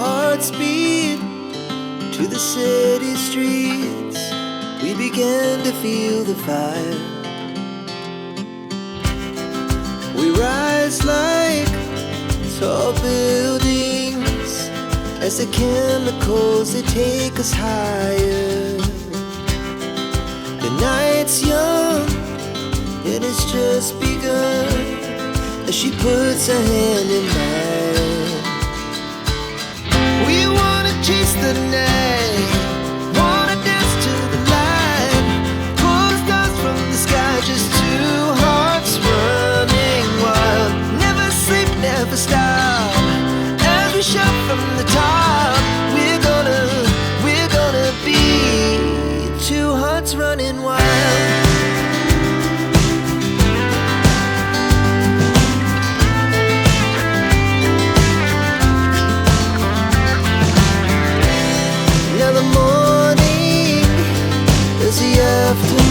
hearts beat to the city streets. We began to feel the fire. We rise like tall buildings as the chemicals, they take us higher. The night's young and it's just begun as she puts her hand in mine. We wanna chase the night, wanna dance to the light, pull the stars from the sky, just two hearts running wild. Never sleep, never stop, as we shout from the top. We're gonna be two hearts running wild. Now the morning is the afternoon.